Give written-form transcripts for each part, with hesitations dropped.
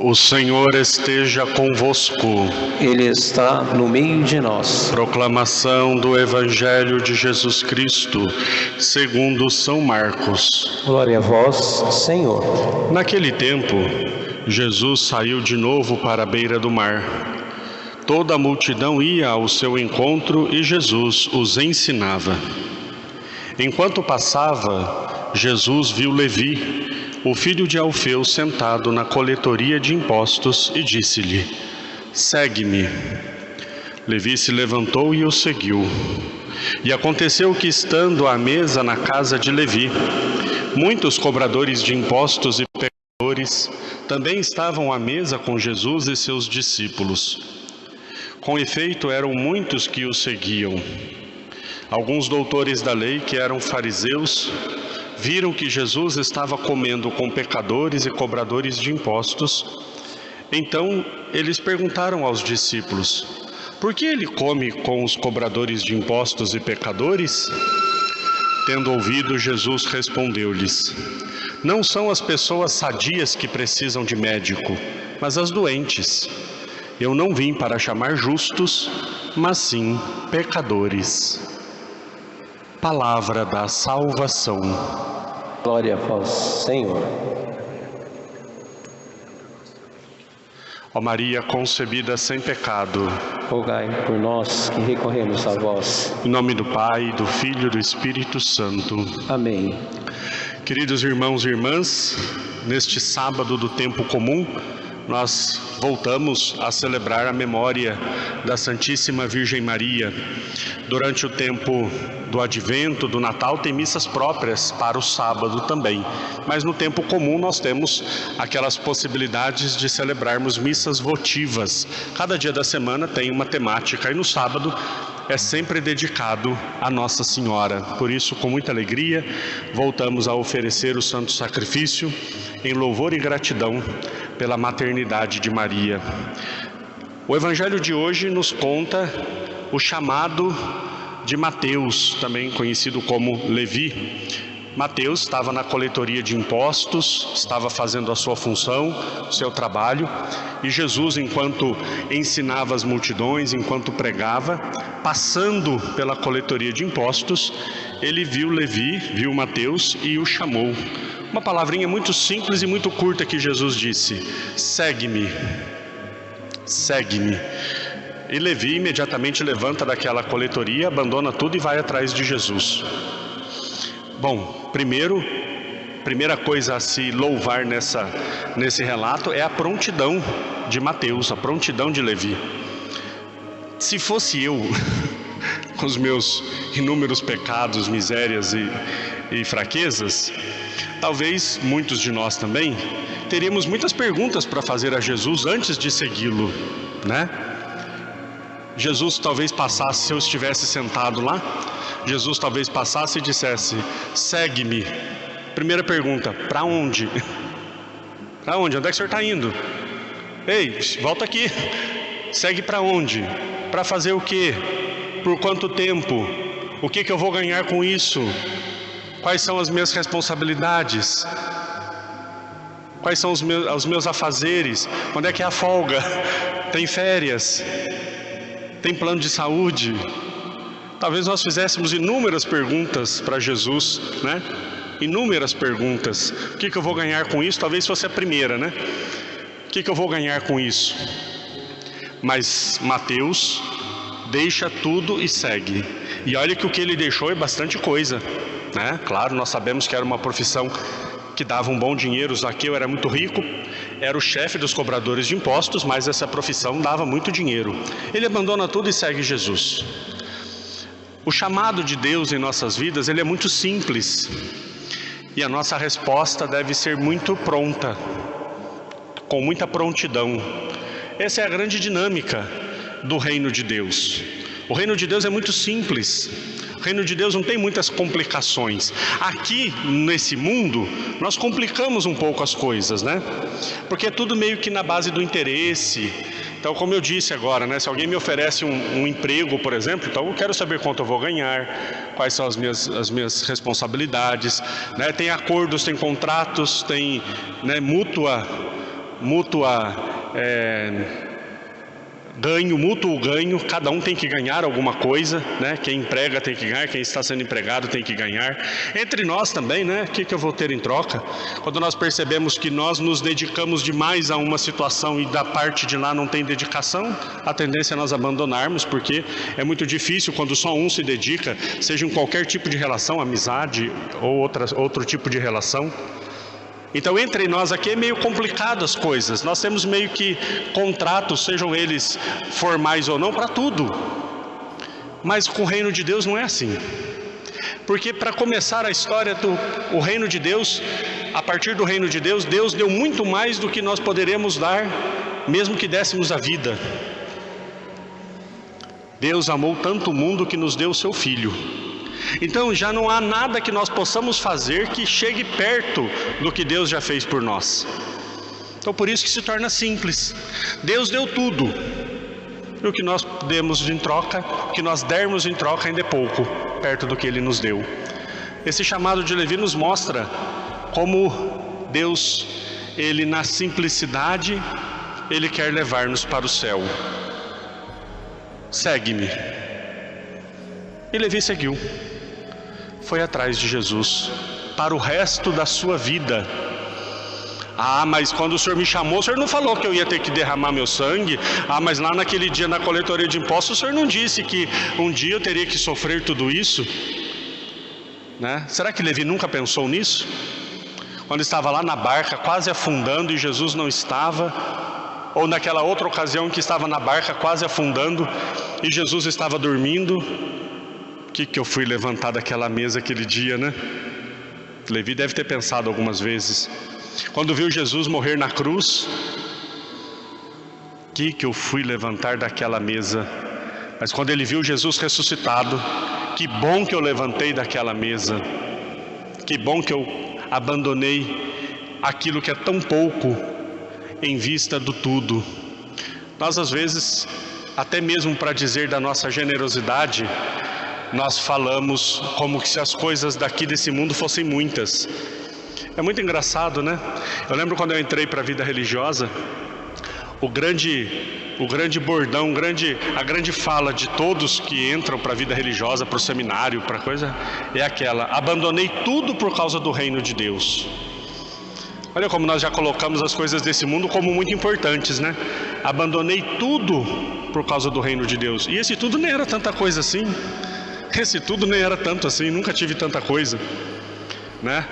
O Senhor esteja convosco. Ele está no meio de nós. Proclamação do Evangelho de Jesus Cristo, segundo São Marcos. Glória a vós, Senhor. Naquele tempo, Jesus saiu de novo para a beira do mar. Toda a multidão ia ao seu encontro e Jesus os ensinava. Enquanto passava, Jesus viu Levi, o filho de Alfeu, sentado na coletoria de impostos, e disse-lhe: "Segue-me." Levi se levantou e o seguiu. E aconteceu que, estando à mesa na casa de Levi, muitos cobradores de impostos e pecadores também estavam à mesa com Jesus e seus discípulos. Com efeito, eram muitos que o seguiam. Alguns doutores da lei, que eram fariseus, viram que Jesus estava comendo com pecadores e cobradores de impostos. Então eles perguntaram aos discípulos: "Por que ele come com os cobradores de impostos e pecadores?" Tendo ouvido, Jesus respondeu-lhes: "Não são as pessoas sadias que precisam de médico, mas as doentes. Eu não vim para chamar justos, mas sim pecadores." Palavra da salvação. Glória a vós, Senhor. Ó Maria concebida sem pecado, Rogai por nós que recorremos a vós. em nome do Pai, do Filho e do Espírito Santo. Amém. Queridos irmãos e irmãs, neste sábado do tempo comum, nós voltamos a celebrar a memória da Santíssima Virgem Maria. Durante o tempo do Advento, do Natal, tem missas próprias para o sábado também. Mas no tempo comum nós temos aquelas possibilidades de celebrarmos missas votivas. Cada dia da semana tem uma temática e no sábado é sempre dedicado a Nossa Senhora. Por isso, com muita alegria, voltamos a oferecer o Santo Sacrifício em louvor e gratidão pela maternidade de Maria. O Evangelho de hoje nos conta o chamado de Mateus, também conhecido como Levi. Mateus estava na coletoria de impostos, estava fazendo a sua função, o seu trabalho, e Jesus, enquanto ensinava as multidões, enquanto pregava, passando pela coletoria de impostos, ele viu Levi, viu Mateus e o chamou. Uma palavrinha muito simples e muito curta que Jesus disse: "Segue-me, segue-me." E Levi imediatamente levanta daquela coletoria, abandona tudo e vai atrás de Jesus. Bom, primeira coisa a se louvar nesse relato é a prontidão de Mateus, a prontidão de Levi. Se fosse eu, com os meus inúmeros pecados, misérias e fraquezas, talvez muitos de nós também teríamos muitas perguntas para fazer a Jesus antes de segui-lo, né? Jesus talvez passasse, se eu estivesse sentado lá, Jesus talvez passasse e dissesse: "Segue-me." Primeira pergunta: para onde? Para onde? Onde é que o senhor está indo? Ei, volta aqui. Segue para onde? Para fazer o quê? Por quanto tempo? O que eu vou ganhar com isso? Quais são as minhas responsabilidades? Quais são os meus afazeres? Quando é que é a folga? Tem férias? Tem plano de saúde? Talvez nós fizéssemos inúmeras perguntas para Jesus, né? Inúmeras perguntas. O que eu vou ganhar com isso? Talvez fosse a primeira, né? O que eu vou ganhar com isso? Mas Mateus deixa tudo e segue. E olha que o que ele deixou é bastante coisa, né? Claro, nós sabemos que era uma profissão que dava um bom dinheiro. Zaqueu era muito rico, era o chefe dos cobradores de impostos, mas essa profissão dava muito dinheiro. Ele abandona tudo e segue Jesus. O chamado de Deus em nossas vidas, ele é muito simples. E a nossa resposta deve ser muito pronta, com muita prontidão. Essa é a grande dinâmica do reino de Deus. O reino de Deus é muito simples. O reino de Deus não tem muitas complicações. Aqui, nesse mundo, nós complicamos um pouco as coisas, né? Porque é tudo meio que na base do interesse. Então, como eu disse agora, né? Se alguém me oferece um emprego, por exemplo, então eu quero saber quanto eu vou ganhar, quais são as minhas responsabilidades, né? Tem acordos, tem contratos, tem, né, mútua mútuo ganho, cada um tem que ganhar alguma coisa, né? Quem emprega tem que ganhar, quem está sendo empregado tem que ganhar. Entre nós também, né? O que eu vou ter em troca? Quando nós percebemos que nós nos dedicamos demais a uma situação e da parte de lá não tem dedicação, a tendência é nós abandonarmos, porque é muito difícil quando só um se dedica, seja em qualquer tipo de relação, amizade ou outro tipo de relação. Então, entre nós aqui é meio complicado as coisas. Nós temos meio que contratos, sejam eles formais ou não, para tudo. Mas com o reino de Deus não é assim. Porque para começar a história do reino de Deus, a partir do reino de Deus, Deus deu muito mais do que nós poderemos dar, mesmo que dessemos a vida. Deus amou tanto o mundo que nos deu o seu Filho. Então já não há nada que nós possamos fazer que chegue perto do que Deus já fez por nós. Então por isso que se torna simples. Deus deu tudo. E o que nós demos em troca, o que nós dermos em troca ainda é pouco, perto do que Ele nos deu. Esse chamado de Levi nos mostra como Deus, Ele na simplicidade, Ele quer levar-nos para o céu. Segue-me. E Levi seguiu. Foi atrás de Jesus para o resto da sua vida. Ah, mas quando o Senhor me chamou, o Senhor não falou que eu ia ter que derramar meu sangue? Ah, mas lá naquele dia na coletoria de impostos, o Senhor não disse que um dia eu teria que sofrer tudo isso? Né? Será que Levi nunca pensou nisso? Quando estava lá na barca, quase afundando e Jesus não estava, ou naquela outra ocasião que estava na barca quase afundando e Jesus estava dormindo. O que eu fui levantar daquela mesa aquele dia, né? Levi deve ter pensado algumas vezes. Quando viu Jesus morrer na cruz, o que eu fui levantar daquela mesa? Mas quando ele viu Jesus ressuscitado, que bom que eu levantei daquela mesa. Que bom que eu abandonei aquilo que é tão pouco em vista do tudo. Nós às vezes, até mesmo para dizer da nossa generosidade, nós falamos como se as coisas daqui desse mundo fossem muitas. É muito engraçado, né? Eu lembro quando eu entrei para a vida religiosa, o grande bordão, a grande fala de todos que entram para a vida religiosa, para o seminário, para coisa, é aquela: abandonei tudo por causa do reino de Deus. Olha como nós já colocamos as coisas desse mundo como muito importantes, né? Abandonei tudo por causa do reino de Deus. E esse tudo nem era tanta coisa assim. Esse tudo nem era tanto assim, nunca tive tanta coisa, né?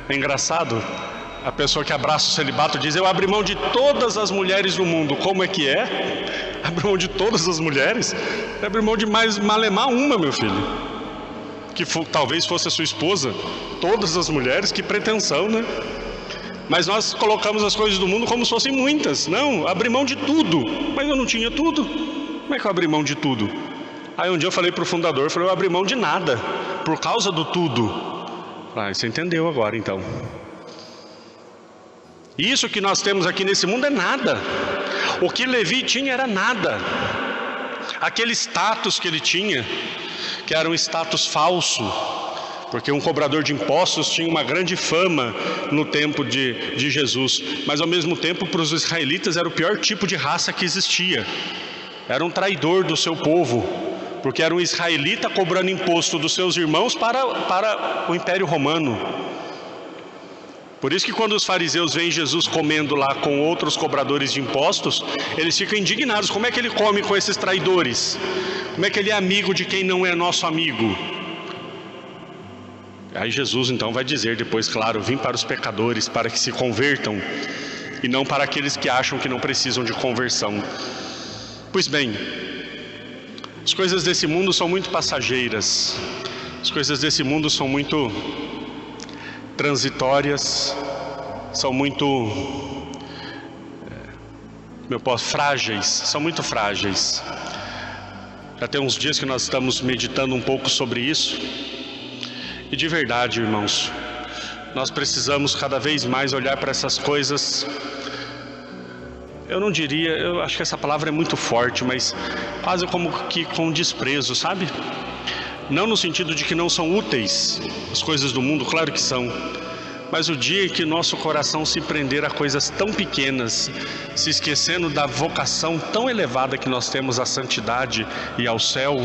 É engraçado, a pessoa que abraça o celibato diz: eu abri mão de todas as mulheres do mundo. Como é que é? Abri mão de todas as mulheres? Abri mão de mais malemar uma, meu filho, que talvez fosse a sua esposa. Todas as mulheres, que pretensão, né? Mas nós colocamos as coisas do mundo como se fossem muitas. Não, abri mão de tudo. Mas eu não tinha tudo. Como é que eu abri mão de tudo? Aí um dia eu falei para o fundador, eu abri mão de nada, por causa do tudo. Ah, você entendeu agora então. Isso que nós temos aqui nesse mundo é nada. O que Levi tinha era nada. Aquele status que ele tinha, que era um status falso, porque um cobrador de impostos tinha uma grande fama no tempo de Jesus, mas ao mesmo tempo para os israelitas era o pior tipo de raça que existia. Era um traidor do seu povo, porque era um israelita cobrando imposto dos seus irmãos para o Império Romano. Por isso que quando os fariseus veem Jesus comendo lá com outros cobradores de impostos, eles ficam indignados. Como é que ele come com esses traidores? Como é que ele é amigo de quem não é nosso amigo? Aí Jesus então vai dizer depois, claro: vim para os pecadores, para que se convertam, e não para aqueles que acham que não precisam de conversão. Pois bem, as coisas desse mundo são muito passageiras. As coisas desse mundo são muito transitórias, são muito frágeis, são muito frágeis. Já tem uns dias que nós estamos meditando um pouco sobre isso. E de verdade, irmãos, nós precisamos cada vez mais olhar para essas coisas. Eu não diria, eu acho que essa palavra é muito forte, mas quase como que com desprezo, sabe? Não no sentido de que não são úteis as coisas do mundo, claro que são, Mas o dia em que nosso coração se prender a coisas tão pequenas, se esquecendo da vocação tão elevada que nós temos à santidade e ao céu,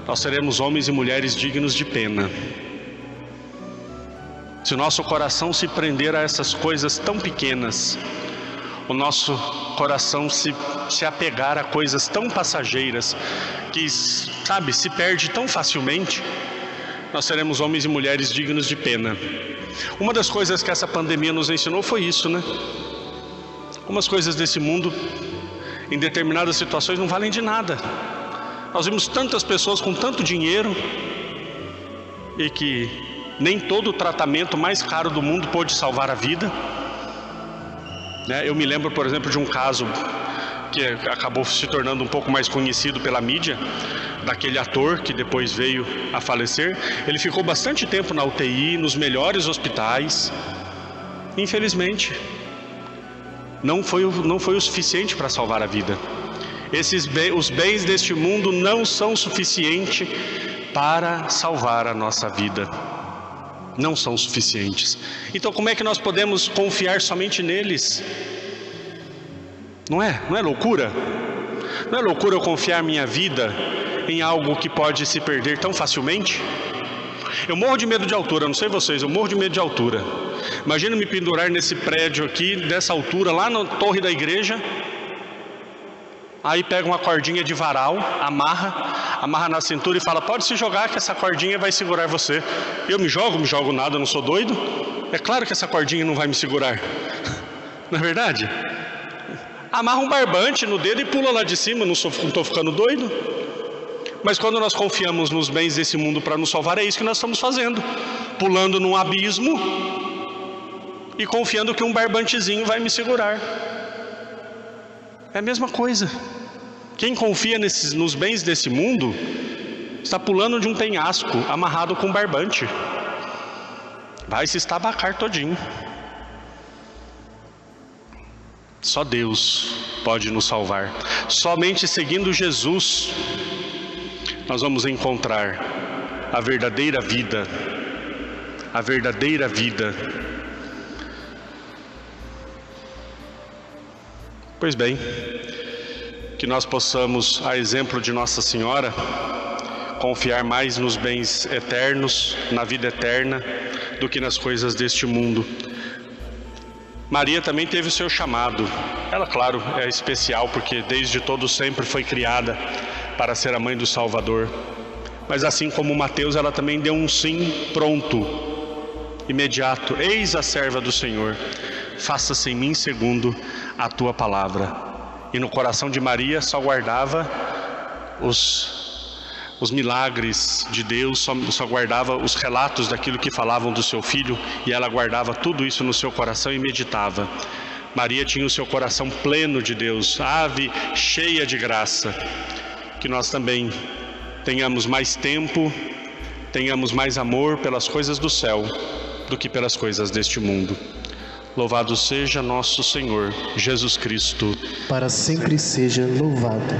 nós seremos homens e mulheres dignos de pena. Se o nosso coração se prender a essas coisas tão pequenas, o nosso coração se apegar a coisas tão passageiras, que, sabe, se perde tão facilmente, nós seremos homens e mulheres dignos de pena. Uma das coisas que essa pandemia nos ensinou foi isso, né? Algumas coisas desse mundo, em determinadas situações, não valem de nada. Nós vimos tantas pessoas com tanto dinheiro e que nem todo o tratamento mais caro do mundo pôde salvar a vida. Eu me lembro, por exemplo, de um caso que acabou se tornando um pouco mais conhecido pela mídia, daquele ator que depois veio a falecer. Ele ficou bastante tempo na UTI, nos melhores hospitais. Infelizmente, não foi o suficiente para salvar a vida. Os bens deste mundo não são suficientes para salvar a nossa vida. Não são suficientes. Então como é que nós podemos confiar somente neles? Não é loucura? Não é loucura eu confiar minha vida em algo que pode se perder tão facilmente? Eu morro de medo de altura, não sei vocês, eu morro de medo de altura. Imagina me pendurar nesse prédio aqui, dessa altura, lá na torre da igreja. Aí pega uma cordinha de varal, amarra na cintura e fala: pode se jogar que essa cordinha vai segurar você. Eu me jogo nada, eu não sou doido. É claro que essa cordinha não vai me segurar. Não é verdade? Amarra um barbante no dedo e pula lá de cima, não estou ficando doido. Mas quando nós confiamos nos bens desse mundo para nos salvar, é isso que nós estamos fazendo. Pulando num abismo e confiando que um barbantezinho vai me segurar. É a mesma coisa. Quem confia nos bens desse mundo está pulando de um penhasco amarrado com um barbante. Vai se estabacar todinho. Só Deus pode nos salvar. Somente seguindo Jesus nós vamos encontrar a verdadeira vida. A verdadeira vida. Pois bem, que nós possamos, a exemplo de Nossa Senhora, confiar mais nos bens eternos, na vida eterna, do que nas coisas deste mundo. Maria também teve o seu chamado. Ela, claro, é especial porque desde todo sempre foi criada para ser a mãe do Salvador. Mas assim como Mateus, ela também deu um sim pronto, imediato. Eis a serva do Senhor, faça-se em mim segundo a tua palavra. E no coração de Maria só guardava os milagres de Deus, só guardava os relatos daquilo que falavam do seu filho, e ela guardava tudo isso no seu coração e meditava. Maria tinha o seu coração pleno de Deus, ave cheia de graça. Que nós também tenhamos mais tempo, tenhamos mais amor pelas coisas do céu do que pelas coisas deste mundo. Louvado seja nosso Senhor Jesus Cristo. Para sempre seja louvado.